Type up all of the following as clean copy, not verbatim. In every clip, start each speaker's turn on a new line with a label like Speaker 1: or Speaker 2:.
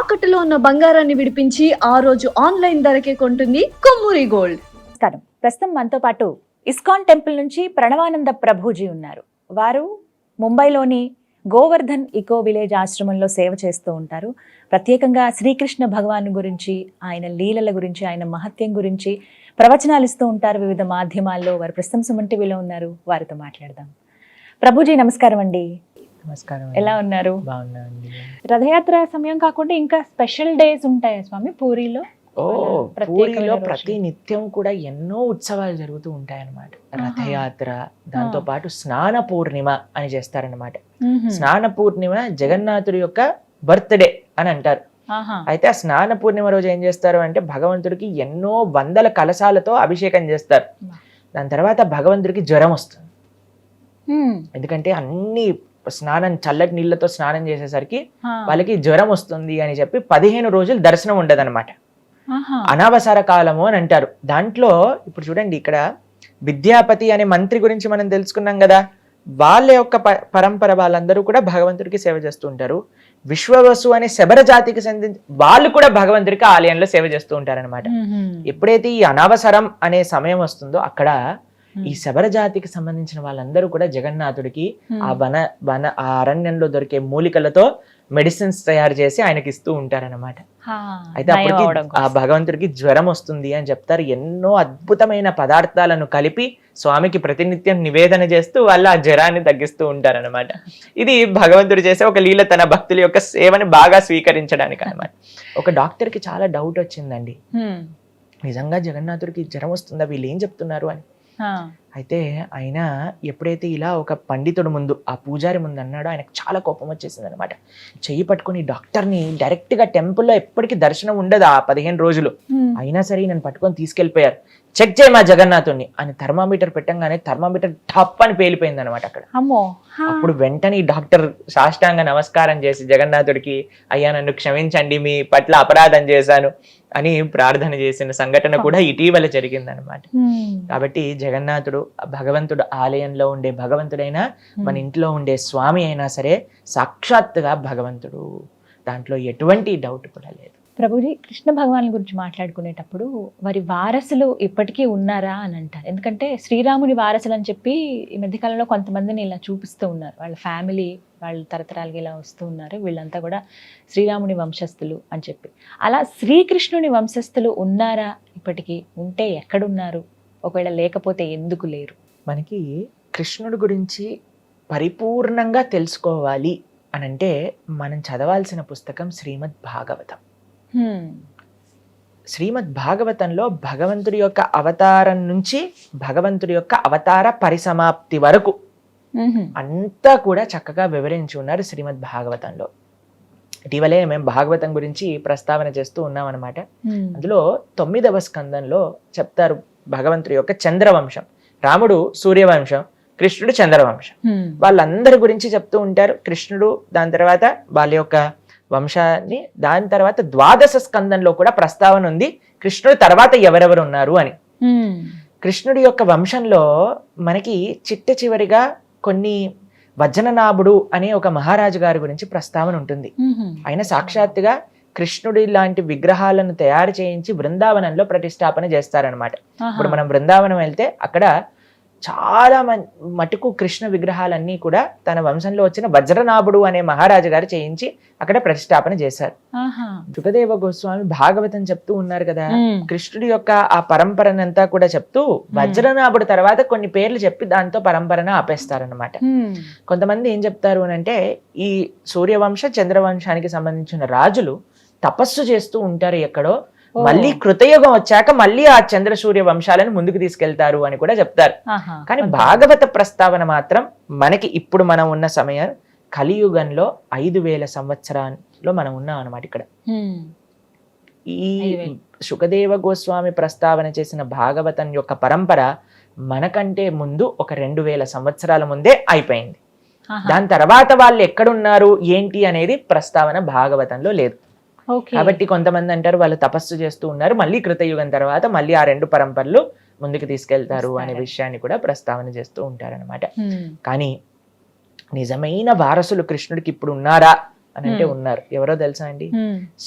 Speaker 1: తాకట్టులో ఉన్న బంగారాన్ని విడిపించి ఆ రోజు ఆన్లైన్ ధరకే కొంటుంది కొమ్మూరి గోల్డ్.
Speaker 2: నమస్కారం. ప్రస్తుతం మనతో పాటు ఇస్కాన్ టెంపుల్ నుంచి ప్రణవానంద ప్రభుజీ ఉన్నారు. వారు ముంబైలోని గోవర్ధన్ ఇకో విలేజ్ ఆశ్రమంలో సేవ చేస్తూ ఉంటారు. ప్రత్యేకంగా శ్రీకృష్ణ భగవాన్ గురించి, ఆయన లీలల గురించి, ఆయన మహత్యం గురించి ప్రవచనాలు ఇస్తూ ఉంటారు వివిధ మాధ్యమాల్లో. వారు ప్రస్తుతం సుమన్ టీవీలో ఉన్నారు. వారితో మాట్లాడదాం. ప్రభుజీ నమస్కారం అండి.
Speaker 3: నమస్కారం.
Speaker 2: ఎలా ఉన్నారు?
Speaker 3: బాగున్నానండి.
Speaker 2: రథయాత్ర సమయం కాకుండా ఇంకా స్పెషల్ డేస్ ఉంటాయా స్వామి పూరిలో?
Speaker 3: పూరిలో ప్రతి నిత్యం కూడా ఎన్నో ఉత్సవాలు జరుగుతూ ఉంటాయన్నమాట. రథయాత్ర, దాంతో పాటు స్నాన పూర్ణిమ అని చేస్తారనమాట. స్నాన పూర్ణిమ జగన్నాథుడి యొక్క బర్త్డే అని అంటారు. అయితే ఆ స్నాన పూర్ణిమ రోజు ఏం చేస్తారు అంటే భగవంతుడికి ఎన్నో వందల కలశాలతో అభిషేకం చేస్తారు. దాని తర్వాత భగవంతుడికి జ్వరం వస్తుంది. ఎందుకంటే అన్ని స్నానం చల్లటి నీళ్ళతో స్నానం చేసేసరికి వాళ్ళకి జ్వరం వస్తుంది అని చెప్పి 15 రోజులు దర్శనం ఉండదన్నమాట. అనావసర కాలము అని అంటారు. దాంట్లో ఇప్పుడు చూడండి, ఇక్కడ విద్యాపతి అనే మంత్రి గురించి మనం తెలుసుకున్నాం కదా. వాళ్ళ యొక్క పరంపర వాళ్ళందరూ కూడా భగవంతుడికి సేవ చేస్తూ ఉంటారు. విశ్వవసు అనే శబర జాతికి చెందిన వాళ్ళు కూడా భగవంతుడికి ఆలయంలో సేవ చేస్తూ ఉంటారనమాట. ఎప్పుడైతే ఈ అనవసరం అనే సమయం వస్తుందో అక్కడ ఈ శబర జాతికి సంబంధించిన వాళ్ళందరూ కూడా జగన్నాథుడికి ఆ అరణ్యంలో దొరికే మూలికలతో మెడిసిన్స్ తయారు చేసి ఆయనకి ఇస్తూ ఉంటారనమాట. అయితే అప్పటికి ఆ భగవంతుడికి జ్వరం వస్తుంది అని చెప్తారు. ఎన్నో అద్భుతమైన పదార్థాలను కలిపి స్వామికి ప్రతినిత్యం నివేదన చేస్తూ వాళ్ళు ఆ జ్వరాన్ని తగ్గిస్తూ ఉంటారనమాట. ఇది భగవంతుడు చేసే ఒక లీల, తన భక్తుల యొక్క సేవని బాగా స్వీకరించడానికి అనమాట. ఒక డాక్టర్కి చాలా డౌట్ వచ్చిందండి, నిజంగా జగన్నాథుడికి జ్వరం వస్తుందా, వీళ్ళు ఏం చెప్తున్నారు అని. అయితే ఆయన ఎప్పుడైతే ఇలా ఒక పండితుడు ముందు, ఆ పూజారి ముందు అన్నాడో ఆయనకు చాలా కోపం వచ్చేసింది అనమాట. చెయ్యి పట్టుకుని డాక్టర్ని డైరెక్ట్ గా టెంపుల్లో ఎప్పటికీ దర్శనం ఉండదు ఆ 15 రోజులు. అయినా సరే నన్ను పట్టుకొని తీసుకెళ్లిపోయారు. చెక్ చేయి మా జగన్నాథుడిని అని థర్మామీటర్ పెట్టంగానే థర్మామీటర్ టప్ అని పేలిపోయింది అనమాట అక్కడ. అప్పుడు వెంటనే ఈ డాక్టర్ సాష్టాంగ నమస్కారం చేసి జగన్నాథుడికి, అయ్యా నన్ను క్షమించండి, మీ పట్ల అపరాధం చేశాను అని ప్రార్థన చేసిన సంఘటన కూడా ఇటీవల జరిగిందనమాట. కాబట్టి జగన్నాథుడు భగవంతుడు ఆలయంలో ఉండే భగవంతుడైనా మన ఇంట్లో ఉండే స్వామి అయినా సరే సాక్షాత్తుగా భగవంతుడు, దాంట్లో ఎటువంటి డౌట్ కూడా లేదు.
Speaker 2: ప్రభుజీ, కృష్ణ భగవాన్ గురించి మాట్లాడుకునేటప్పుడు వారి వారసులు ఇప్పటికీ ఉన్నారా అని అంటారు. ఎందుకంటే శ్రీరాముని వారసులు అని చెప్పి ఈ మధ్యకాలంలో కొంతమందిని ఇలా చూపిస్తూ ఉన్నారు. వాళ్ళ ఫ్యామిలీ వాళ్ళు తరతరాలుగా ఇలా వస్తూ ఉన్నారు, వీళ్ళంతా కూడా శ్రీరాముని వంశస్థులు అని చెప్పి. అలా శ్రీకృష్ణుని వంశస్థులు ఉన్నారా ఇప్పటికీ? ఉంటే ఎక్కడున్నారు? ఒకవేళ లేకపోతే ఎందుకు లేరు? మనకి
Speaker 3: కృష్ణుడి గురించి పరిపూర్ణంగా తెలుసుకోవాలి అని అంటే మనం చదవాల్సిన పుస్తకం శ్రీమద్ భాగవతం. శ్రీమద్ భాగవతంలో భగవంతుడి యొక్క అవతారం నుంచి భగవంతుడి యొక్క అవతార పరిసమాప్తి వరకు అంతా కూడా చక్కగా వివరించి ఉన్నారు శ్రీమద్ భాగవతంలో. ఇటీవలే మేము భాగవతం గురించి ప్రస్తావన చేస్తూ ఉన్నాం అనమాట. అందులో 9వ స్కందంలో చెప్తారు భగవంతుడి యొక్క చంద్రవంశం. రాముడు సూర్యవంశం, కృష్ణుడు చంద్రవంశం. వాళ్ళందరి గురించి చెప్తూ ఉంటారు. కృష్ణుడు, దాని తర్వాత వాళ్ళ యొక్క వంశాన్ని, దాని తర్వాత 12వ స్కందంలో కూడా ప్రస్తావన ఉంది కృష్ణుడు తర్వాత ఎవరెవరు ఉన్నారు అని. కృష్ణుడి యొక్క వంశంలో మనకి చివరిగా కొన్ని వజ్రనాభుడు అనే ఒక మహారాజు గారి గురించి ప్రస్తావన ఉంటుంది. ఆయన సాక్షాత్తుగా కృష్ణుడి లాంటి విగ్రహాలను తయారు చేయించి బృందావనంలో ప్రతిష్టాపన చేస్తారనమాట. ఇప్పుడు మనం బృందావనం వెళ్తే అక్కడ చాలా మటుకు కృష్ణ విగ్రహాలన్నీ కూడా తన వంశంలో వచ్చిన వజ్రనాభుడు అనే మహారాజు గారు చేయించి అక్కడ ప్రతిష్టాపన చేశారు. సుఖదేవ గోస్వామి భాగవతం చెప్తూ ఉన్నారు కదా, కృష్ణుడి యొక్క ఆ పరంపరనంతా కూడా చెప్తూ వజ్రనాభుడు తర్వాత కొన్ని పేర్లు చెప్పి దాంతో పరంపరను ఆపేస్తారనమాట. కొంతమంది ఏం చెప్తారు అని అంటే, ఈ సూర్యవంశ చంద్రవంశానికి సంబంధించిన రాజులు తపస్సు చేస్తూ ఉంటారు ఎక్కడో, మళ్ళీ కృతయుగం వచ్చాక మళ్ళీ ఆ చంద్ర సూర్య వంశాలను ముందుకు తీసుకెళ్తారు అని కూడా చెప్తారు. కానీ భాగవత ప్రస్తావన మాత్రం మనకి ఇప్పుడు మనం ఉన్న సమయం కలియుగంలో 5000 సంవత్సరాల్లో మనం ఉన్నాం అనమాట. ఇక్కడ ఈ సుఖదేవ గోస్వామి ప్రస్తావన చేసిన భాగవతం యొక్క పరంపర మనకంటే ముందు ఒక 2000 సంవత్సరాల ముందే అయిపోయింది. దాని తర్వాత వాళ్ళు ఎక్కడున్నారు ఏంటి అనేది ప్రస్తావన భాగవతంలో లేదు. కాబట్టి కొంతమంది అంటారు వాళ్ళు తపస్సు చేస్తూ ఉన్నారు, మళ్ళీ కృతయుగం తర్వాత మళ్ళీ ఆ 2 పరంపరలు ముందుకు తీసుకెళ్తారు అనే విషయాన్ని కూడా ప్రస్తావన చేస్తూ ఉంటారనమాట. కానీ నిజమైన వారసులు కృష్ణుడికి ఇప్పుడు ఉన్నారా అని అంటే ఉన్నారు. ఎవరో తెలుసా అండి?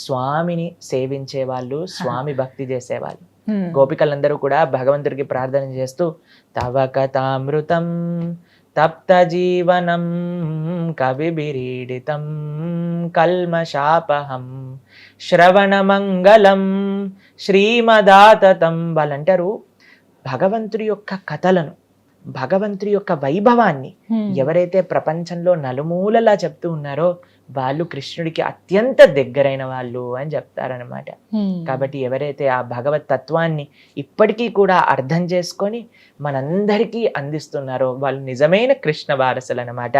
Speaker 3: స్వామిని సేవించే వాళ్ళు, స్వామి భక్తి చేసేవాళ్ళు. గోపికలందరూ కూడా భగవంతుడికి ప్రార్థన చేస్తూ తవ కథామృతం తప్త జీవనం కవిభిరీడితం కల్మషాపహం శ్రవణ మంగళం శ్రీమదాతతం వాళ్ళంటారు. భగవంతుడి యొక్క కథలను, భగవంతుడి యొక్క వైభవాన్ని ఎవరైతే ప్రపంచంలో నలుమూలలా చెప్తూ ఉన్నారో వాళ్ళు కృష్ణుడికి అత్యంత దగ్గరైన వాళ్ళు అని చెప్తారనమాట. కాబట్టి ఎవరైతే ఆ భగవత్ తత్వాన్ని ఇప్పటికీ కూడా అర్థం చేసుకొని మనందరికీ అందిస్తున్నారో వాళ్ళు నిజమైన కృష్ణ వారసులు అనమాట.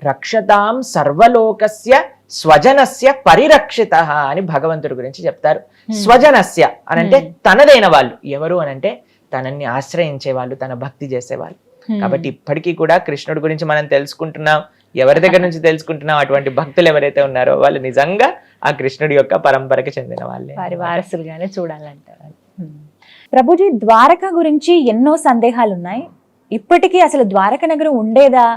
Speaker 3: రక్షతాం సర్వలోకస్య స్వజనస్య పరిరక్షిత అని భగవంతుడి గురించి చెప్తారు. స్వజనస్య అనంటే తనదైన వాళ్ళు. ఎవరు అనంటే తనని ఆశ్రయించే వాళ్ళు, తన భక్తి చేసేవాళ్ళు. కాబట్టి ఇప్పటికీ కూడా కృష్ణుడి గురించి మనం తెలుసుకుంటున్నాం. ఎవరి దగ్గర నుంచి తెలుసుకుంటున్నాం? అటువంటి భక్తులు ఎవరైతే ఉన్నారో వాళ్ళు నిజంగా ఆ కృష్ణుడి యొక్క పరంపరకి చెందిన వాళ్ళే,
Speaker 2: వారి వారసులుగానే చూడాలంటారు. ప్రభుజీ, ద్వారక గురించి ఎన్నో సందేహాలు ఉన్నాయి. ఇప్పటికీ అసలు ద్వారక నగరం ఉండేదా,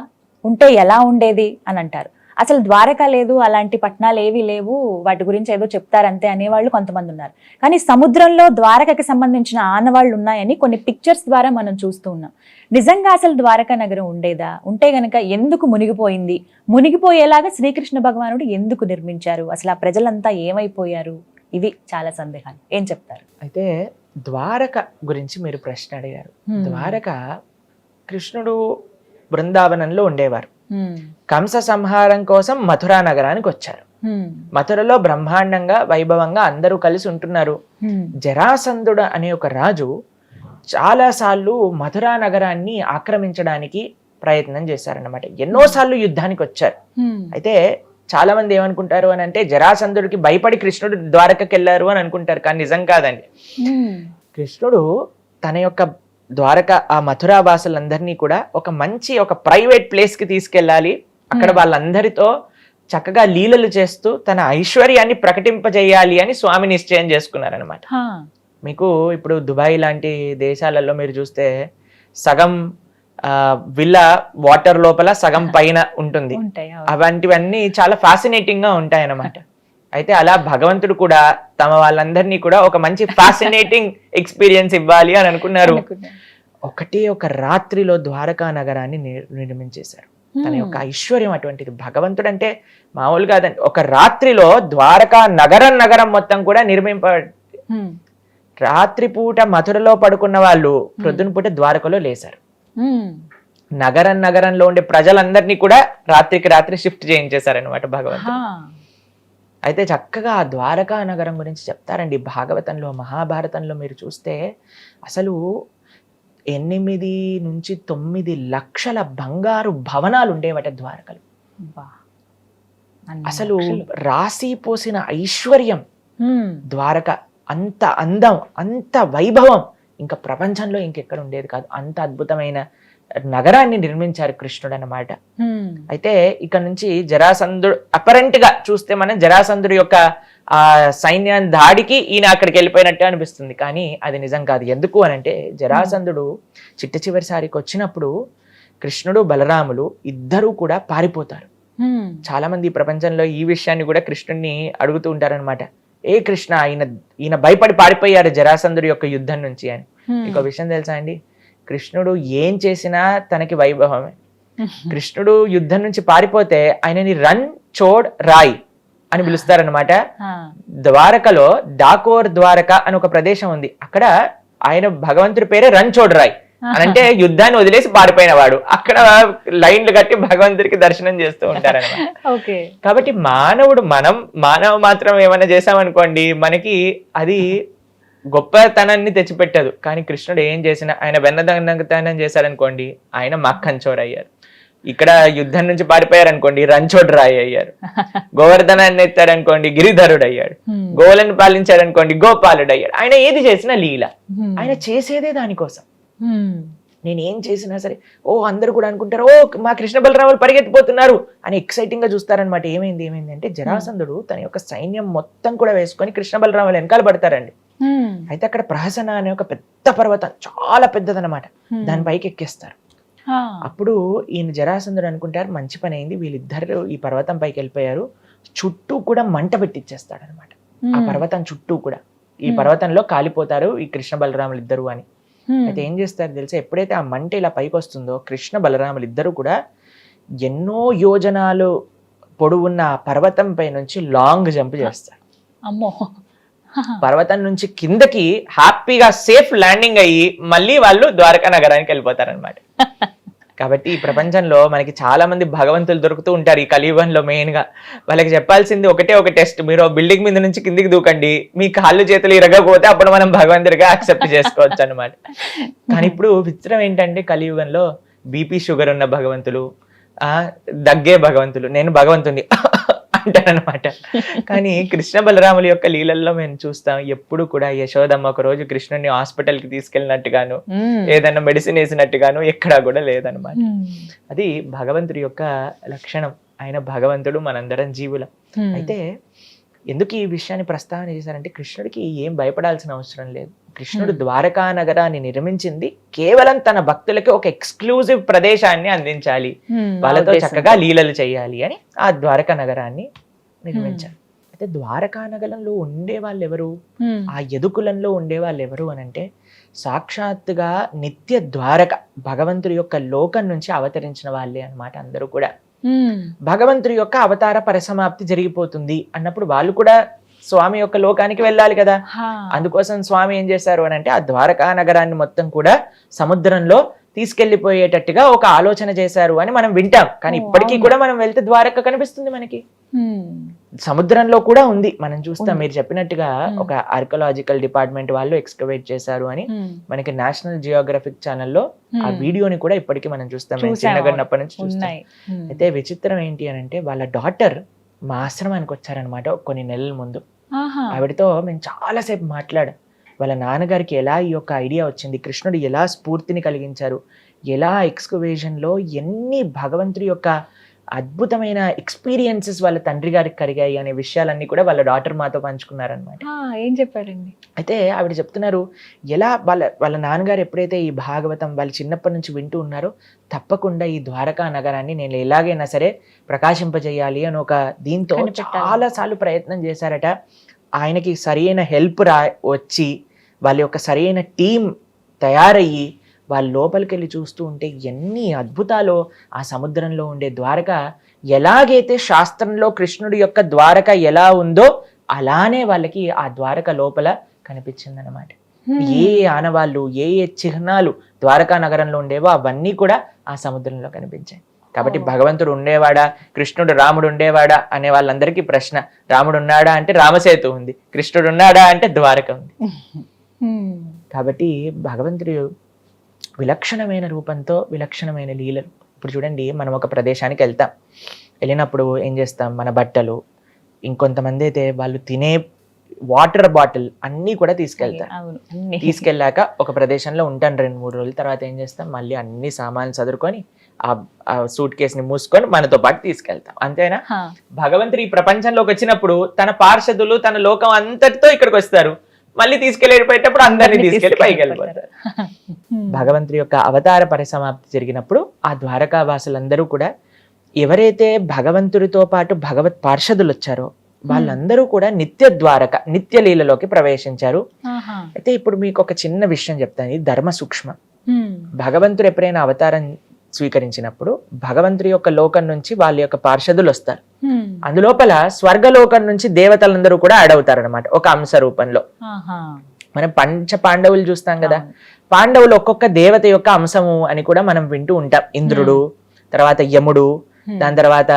Speaker 2: ఉంటే ఎలా ఉండేది అని అంటారు. అసలు ద్వారక లేదు, అలాంటి పట్టణాలు ఏవి లేవు, వాటి గురించి ఏదో చెప్తారంతే అనేవాళ్ళు కొంతమంది ఉన్నారు. కానీ సముద్రంలో ద్వారకకి సంబంధించిన ఆనవాళ్ళు ఉన్నాయని కొన్ని పిక్చర్స్ ద్వారా మనం చూస్తూ ఉన్నాం. నిజంగా అసలు ద్వారకా నగరం ఉండేదా? ఉంటే గనక ఎందుకు మునిగిపోయింది? మునిగిపోయేలాగా శ్రీకృష్ణ భగవానుడు ఎందుకు నిర్మించారు? అసలు ఆ ప్రజలంతా ఏమైపోయారు? ఇవి చాలా సందేహాలు. ఏం చెప్తారు?
Speaker 3: అయితే ద్వారక గురించి మీరు ప్రశ్న అడిగారు. ద్వారక కృష్ణుడు బృందావనంలో ఉండేవారు. కంస సంహారం కోసం మథురా నగరానికి వచ్చారు. మథురలో బ్రహ్మాండంగా వైభవంగా అందరూ కలిసి ఉంటున్నారు. జరాసంధుడు అనే ఒక రాజు చాలా సార్లు మథురా నగరాన్ని ఆక్రమించడానికి ప్రయత్నం చేశారన్నమాట. ఎన్నోసార్లు యుద్ధానికి వచ్చారు. అయితే చాలా మంది ఏమనుకుంటారు అని అంటే జరాసంధుడికి భయపడి కృష్ణుడు ద్వారకకి వెళ్ళారు అని అనుకుంటారు. కానీ నిజం కాదండి. కృష్ణుడు తన యొక్క ద్వారక ఆ మథురా వాసులందరినీ కూడా ఒక ప్రైవేట్ ప్లేస్ కి తీసుకెళ్ళాలి, అక్కడ వాళ్ళందరితో చక్కగా లీలలు చేస్తూ తన ఐశ్వర్యాన్ని ప్రకటింపజేయాలి అని స్వామి నిశ్చయం చేసుకున్నారనమాట. మీకు ఇప్పుడు దుబాయ్ లాంటి దేశాలలో మీరు చూస్తే సగం విల్లా వాటర్ లోపల సగం పైన ఉంటుంది. అలాంటివన్నీ చాలా ఫ్యాసినేటింగ్ గా ఉంటాయి అన్నమాట. అయితే అలా భగవంతుడు కూడా తమ వాళ్ళందరినీ కూడా ఒక మంచి ఫ్యాసినేటింగ్ ఎక్స్పీరియన్స్ ఇవ్వాలి అని అనుకున్నారు. ఒక రాత్రిలో ద్వారకా నగరాన్ని నిర్మించేశారు. తన యొక్క ఐశ్వర్యం అటువంటిది. భగవంతుడు అంటే మామూలు కాదండి. ఒక రాత్రిలో ద్వారకా నగరం మొత్తం కూడా రాత్రిపూట మథురలో పడుకున్న వాళ్ళు ప్రొద్దున పూట ద్వారకలో లేశారు. నగరంలో ఉండే ప్రజలందరినీ కూడా రాత్రి షిఫ్ట్ చేయించేశారనమాట భగవంతుడు. అయితే చక్కగా ఆ ద్వారకా నగరం గురించి చెప్తారండి భాగవతంలో, మహాభారతంలో. మీరు చూస్తే అసలు 8 నుంచి 9 లక్షల బంగారు భవనాలు ఉండేవట ద్వారకలు. అసలు రాసి పోసిన ఐశ్వర్యం ద్వారక. అంత అందం, అంత వైభవం ఇంకా ప్రపంచంలో ఇంకెక్కడ ఉండేది కాదు. అంత అద్భుతమైన నగరాన్ని నిర్మించారు కృష్ణుడు అన్నమాట. అయితే ఇక్కడ నుంచి జరాసంధుడు అపరెంట్ గా చూస్తే మనం జరాసంధుడు యొక్క ఆ సైన్యాన్ని దాడికి ఈయన అక్కడికి వెళ్ళిపోయినట్టే అనిపిస్తుంది. కానీ అది నిజం కాదు. ఎందుకు అనంటే జరాసంధుడు చివరిసారికి వచ్చినప్పుడు కృష్ణుడు బలరాములు ఇద్దరూ కూడా పారిపోతారు. చాలా మంది ఈ ప్రపంచంలో ఈ విషయాన్ని కూడా కృష్ణుడిని అడుగుతూ ఉంటారనమాట. ఏ కృష్ణ, ఈయన భయపడి పారిపోయారు జరాసంధుడి యొక్క యుద్ధం నుంచి అని. ఇంకో విషయం తెలుసా అండి? కృష్ణుడు ఏం చేసినా తనకి వైభవమే. కృష్ణుడు యుద్ధం నుంచి పారిపోతే ఆయనని రన్ చోడ్ రాయ్ అని పిలుస్తారనమాట. ద్వారకలో డాకోర్ ద్వారక అని ఒక ప్రదేశం ఉంది. అక్కడ ఆయన భగవంతుడి పేరే రన్ చోడ్ రాయ్ అని అంటే యుద్ధాన్ని వదిలేసి పారిపోయిన వాడు. అక్కడ లైన్లు కట్టి భగవంతుడికి దర్శనం చేస్తూ ఉంటారనమాట. కాబట్టి మానవ మాత్రం ఏమైనా చేసామనుకోండి మనకి అది గొప్పతనాన్ని తెచ్చిపెట్టదు. కానీ కృష్ణుడు ఏం చేసినా ఆయన వెన్నదనం చేశారనుకోండి ఆయన మక్కన్చోర్ అయ్యారు. ఇక్కడ యుద్ధం నుంచి పారిపోయారు అనుకోండి రంచోడ్ రాయ్ అయ్యారు. గోవర్ధనాన్ని ఎత్తారనుకోండి గిరిధరుడు అయ్యాడు. గోవులను పాలించారనుకోండి గోపాలుడు అయ్యాడు. ఆయన ఏది చేసినా లీల. ఆయన చేసేదే దానికోసం. నేను ఏం చేసినా సరే అందరూ కూడా అనుకుంటారు మా కృష్ణ బలరాములు పరిగెత్తిపోతున్నారు అని ఎక్సైటింగ్ గా చూస్తారనమాట. ఏమైంది అంటే జరాసంధుడు తన యొక్క సైన్యం మొత్తం కూడా వేసుకొని కృష్ణ బలరాములు వెనకాల పడతారండి. అయితే అక్కడ ప్రహసన అనే ఒక పెద్ద పర్వతం, చాలా పెద్దదనమాట, దాని పైకి ఎక్కేస్తారు. అప్పుడు ఈయన జరాసంధుడు అనుకుంటారు మంచి పని అయింది, వీళ్ళిద్దరు ఈ పర్వతం పైకి వెళ్ళిపోయారు, చుట్టూ కూడా మంట పెట్టిచ్చేస్తాడు అనమాట. ఆ పర్వతం చుట్టూ కూడా ఈ పర్వతంలో కాలిపోతారు ఈ కృష్ణ బలరాములు ఇద్దరు అని. అయితే ఏం చేస్తారు తెలుసా, ఎప్పుడైతే ఆ మంట ఇలా పైకి వస్తుందో కృష్ణ బలరాములు ఇద్దరు కూడా ఎన్నో యోజనాలు పొడవున్న ఆ పర్వతం పై నుంచి లాంగ్ జంప్ చేస్తారు.
Speaker 2: అమ్మో,
Speaker 3: పర్వతం నుంచి కిందకి హ్యాపీగా సేఫ్ ల్యాండింగ్ అయ్యి మళ్ళీ వాళ్ళు ద్వారకా నగరానికి వెళ్ళిపోతారనమాట. కాబట్టి ఈ ప్రపంచంలో మనకి చాలా మంది భగవంతులు దొరుకుతూ ఉంటారు ఈ కలియుగంలో. మెయిన్ గా వాళ్ళకి చెప్పాల్సింది ఒకటే ఒక టెస్ట్, మీరు బిల్డింగ్ మీద నుంచి కిందికి దూకండి, మీ కాళ్ళు చేతులు ఇరగకపోతే అప్పుడు మనం భగవంతుడిగా యాక్సెప్ట్ చేసుకోవచ్చు అనమాట. కానీ ఇప్పుడు విచిత్రం ఏంటంటే కలియుగంలో బీపీ షుగర్ ఉన్న భగవంతులు, దగ్గే భగవంతులు, నేను భగవంతుని అంటారనమాట. కానీ కృష్ణ బలరాముల యొక్క లీలల్లో మేము చూస్తాం ఎప్పుడు కూడా యశోదమ్మ ఒక రోజు కృష్ణుడిని హాస్పిటల్ కి తీసుకెళ్ళినట్టుగాను ఏదన్నా మెడిసిన్ వేసినట్టుగాను ఎక్కడా కూడా లేదనమాట. అది భగవంతుడి యొక్క లక్షణం. ఆయన భగవంతుడు, మనందరం జీవులం. అయితే ఎందుకు ఈ విషయాన్ని ప్రస్తావన చేశారంటే కృష్ణుడికి ఏం భయపడాల్సిన అవసరం లేదు. కృష్ణుడు ద్వారకా నగరాన్ని నిర్మించింది కేవలం తన భక్తులకి ఒక ఎక్స్క్లూజివ్ ప్రదేశాన్ని అందించాలి, వాళ్ళతో చక్కగా లీలలు చేయాలి అని ఆ ద్వారకా నగరాన్ని నిర్మించారు. అయితే ద్వారకా నగరంలో ఉండే వాళ్ళు ఎవరు, ఆ యదుకులంలో ఉండే వాళ్ళు ఎవరు అని అంటే సాక్షాత్తుగా నిత్య ద్వారక భగవంతుడి యొక్క లోకం నుంచి అవతరించిన వాళ్ళే అన్నమాట. అందరూ కూడా భగవంతుడి యొక్క అవతార పరిసమాప్తి జరిగిపోతుంది అన్నప్పుడు వాళ్ళు కూడా స్వామి యొక్క లోకానికి వెళ్ళాలి కదా. అందుకోసం స్వామి ఏం చేశారు అని అంటే ఆ ద్వారకా నగరాన్ని మొత్తం కూడా సముద్రంలో తీసుకెళ్లిపోయేటట్టుగా ఒక ఆలోచన చేశారు అని మనం వింటాం. కానీ ఇప్పటికీ కూడా మనం వెళ్తే ద్వారక కనిపిస్తుంది మనకి, సముద్రంలో కూడా ఉంది మనం చూస్తాం. మీరు చెప్పినట్టుగా ఒక ఆర్కియలాజికల్ డిపార్ట్మెంట్ వాళ్ళు ఎక్స్కవేట్ చేశారు అని మనకి నేషనల్ జియోగ్రఫిక్ ఛానల్లో ఆ వీడియోని కూడా ఇప్పటికీ మనం చూస్తాం, చిన్నగన్నప్పటి నుంచి చూస్తాం. అయితే విచిత్రం ఏంటి అని అంటే వాళ్ళ డాటర్ మా ఆశ్రమానికి వచ్చారనమాట కొన్ని నెలల ముందు. ఆవిడతో మేము చాలాసేపు మాట్లాడాం. వాళ్ళ నాన్నగారికి ఎలా ఈ యొక్క ఐడియా వచ్చింది, కృష్ణుడు ఎలా స్ఫూర్తిని కలిగించారు, ఎలా ఎక్స్కవేషన్లో ఎన్ని భగవంతుడి యొక్క అద్భుతమైన ఎక్స్పీరియన్సెస్ వాళ్ళ తండ్రి గారికి కలిగాయి అనే విషయాలన్నీ కూడా వాళ్ళ డాటర్ మాతో పంచుకున్నారనమాట.
Speaker 2: ఏం చెప్పారండి?
Speaker 3: అయితే ఆవిడ చెప్తున్నారు ఎలా వాళ్ళ నాన్నగారు ఎప్పుడైతే ఈ భాగవతం వాళ్ళు చిన్నప్పటి నుంచి వింటూ ఉన్నారో తప్పకుండా ఈ ద్వారకా నగరాన్ని నేను ఎలాగైనా సరే ప్రకాశింపజేయాలి అని ఒక దీంతో చాలా సార్లు ప్రయత్నం చేశారట. ఆయనకి సరైన హెల్ప్ వచ్చి వాళ్ళ యొక్క సరైన టీం తయారయ్యి వాళ్ళ లోపలికి వెళ్ళి చూస్తూ ఉంటే ఎన్ని అద్భుతాలు. ఆ సముద్రంలో ఉండే ద్వారక ఎలాగైతే శాస్త్రంలో కృష్ణుడి యొక్క ద్వారక ఎలా ఉందో అలానే వాళ్ళకి ఆ ద్వారక లోపల కనిపించిందనమాట. ఏ ఆనవాళ్ళు ఏ చిహ్నాలు ద్వారకా నగరంలో ఉండేవో అవన్నీ కూడా ఆ సముద్రంలో కనిపించాయి. కాబట్టి భగవంతుడు ఉండేవాడా, కృష్ణుడు రాముడు ఉండేవాడా అనే వాళ్ళందరికీ ప్రశ్న. రాముడు ఉన్నాడా అంటే రామసేతు ఉంది, కృష్ణుడు ఉన్నాడా అంటే ద్వారక ఉంది. కాబట్టి భగవంతుడు విలక్షణమైన రూపంతో విలక్షణమైన లీలలు. ఇప్పుడు చూడండి, మనం ఒక ప్రదేశానికి వెళ్తాం, వెళ్ళినప్పుడు ఏం చేస్తాం, మన బట్టలు, ఇంకొంతమంది అయితే వాళ్ళు తినే వాటర్ బాటిల్ అన్నీ కూడా తీసుకెళ్తారు. తీసుకెళ్ళాక ఒక ప్రదేశంలో ఉంటాను 2-3 రోజుల తర్వాత ఏం చేస్తాం, మళ్ళీ అన్ని సామాన్లు చదువుకొని ఆ సూట్ కేసుని మూసుకొని మనతో పాటు తీసుకెళ్తాం. అంతేనా? భగవంతుడు ఈ ప్రపంచంలోకి వచ్చినప్పుడు తన పార్షదులు తన లోకం అంతటితో ఇక్కడికి వస్తారు, మళ్ళీ తీసుకెళ్ళిపోయేటప్పుడు అందరినీ తీసుకెళ్లి పైకి వెళ్ళిపోతారు. భగవంతుడి యొక్క అవతార పరిసమాప్తి జరిగినప్పుడు ఆ ద్వారకా వాసులందరూ కూడా ఎవరైతే భగవంతుడితో పాటు భగవత్ పార్షదులు వచ్చారో వాళ్ళందరూ కూడా నిత్య ద్వారక నిత్య లీలలోకి ప్రవేశించారు. అయితే ఇప్పుడు మీకు ఒక చిన్న విషయం చెప్తాను, ఇది ధర్మ సూక్ష్మం. భగవంతుడు ఎప్పుడైనా అవతారం స్వీకరించినప్పుడు భగవంతుడి యొక్క లోకం నుంచి వాళ్ళ యొక్క పార్షదులు వస్తారు. అందులోపల స్వర్గలోకం నుంచి దేవతలందరూ కూడా అడవుతారు అనమాట ఒక అంశ రూపంలో. మనం పంచ పాండవులు చూస్తాం కదా, పాండవులు ఒక్కొక్క దేవత యొక్క అంశము అని కూడా మనం వింటూ ఉంటాం. ఇంద్రుడు, తర్వాత యముడు, దాని తర్వాత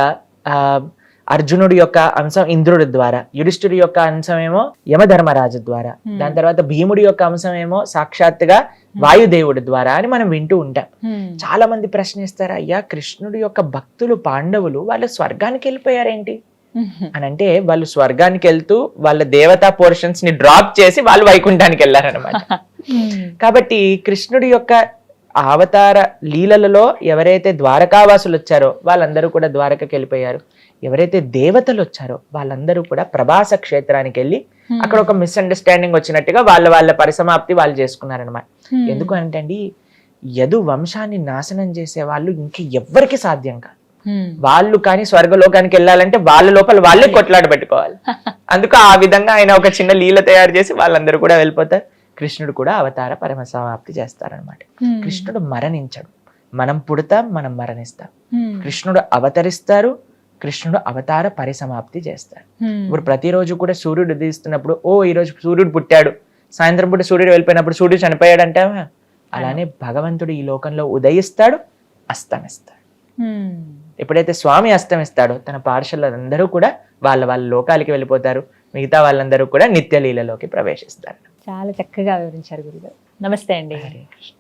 Speaker 3: అర్జునుడి యొక్క అంశం ఇంద్రుడి ద్వారా, యుధిష్ఠుడి యొక్క అంశం ఏమో యమధర్మరాజు ద్వారా, దాని తర్వాత భీముడి యొక్క అంశం ఏమో సాక్షాత్తుగా వాయుదేవుడి ద్వారా అని మనం వింటూ ఉంటాం. చాలా మంది ప్రశ్నిస్తారు, అయ్యా కృష్ణుడి యొక్క భక్తులు పాండవులు వాళ్ళు స్వర్గానికి వెళ్ళిపోయారేంటి అని అంటే, వాళ్ళు స్వర్గానికి వెళ్తూ వాళ్ళ దేవతా పోర్షన్స్ ని డ్రాప్ చేసి వాళ్ళు వైకుంఠానికి వెళ్ళారనమాట. కాబట్టి కృష్ణుడి యొక్క అవతార లీలలలో ఎవరైతే ద్వారకావాసులు వచ్చారో వాళ్ళందరూ కూడా ద్వారకకి వెళ్ళిపోయారు. ఎవరైతే దేవతలు వచ్చారో వాళ్ళందరూ కూడా ప్రభాస క్షేత్రానికి వెళ్ళి అక్కడ ఒక మిస్అండర్స్టాండింగ్ వచ్చినట్టుగా వాళ్ళ పరిసమాప్తి వాళ్ళు చేసుకున్నారనమాట. ఎందుకు అంటే అండి, యదు వంశాన్ని నాశనం చేసే వాళ్ళు ఇంక ఎవ్వరికి సాధ్యం కాదు. వాళ్ళు కానీ స్వర్గలోకానికి వెళ్ళాలంటే వాళ్ళ లోపల వాళ్ళే కొట్లాట పెట్టుకోవాలి. అందుకు ఆ విధంగా ఆయన ఒక చిన్న లీల తయారు చేసి వాళ్ళందరూ కూడా వెళ్ళిపోతారు. కృష్ణుడు కూడా అవతార పరమసమాప్తి చేస్తారనమాట. కృష్ణుడు మరణించడు, మనం పుడతాం, మనం మరణిస్తాం. కృష్ణుడు అవతరిస్తారు, కృష్ణుడు అవతార పరిసమాప్తి చేస్తారు. ఇప్పుడు ప్రతిరోజు కూడా సూర్యుడు ఉదయిస్తున్నప్పుడు ఈ రోజు సూర్యుడు పుట్టాడు, సాయంత్రం పూట సూర్యుడు వెళ్ళిపోయినప్పుడు సూర్యుడు చనిపోయాడు అంటే అలానే భగవంతుడు ఈ లోకంలో ఉదయిస్తాడు, అస్తమిస్తాడు. ఎప్పుడైతే స్వామి అస్తమిస్తాడో తన పార్షదులందరూ కూడా వాళ్ళ వాళ్ళ లోకాలకి వెళ్ళిపోతారు, మిగతా వాళ్ళందరూ కూడా నిత్య లీలలోకి ప్రవేశిస్తారు.
Speaker 2: చాలా చక్కగా వివరించారు గురుగారు. నమస్తే అండి.
Speaker 3: హరే కృష్ణ.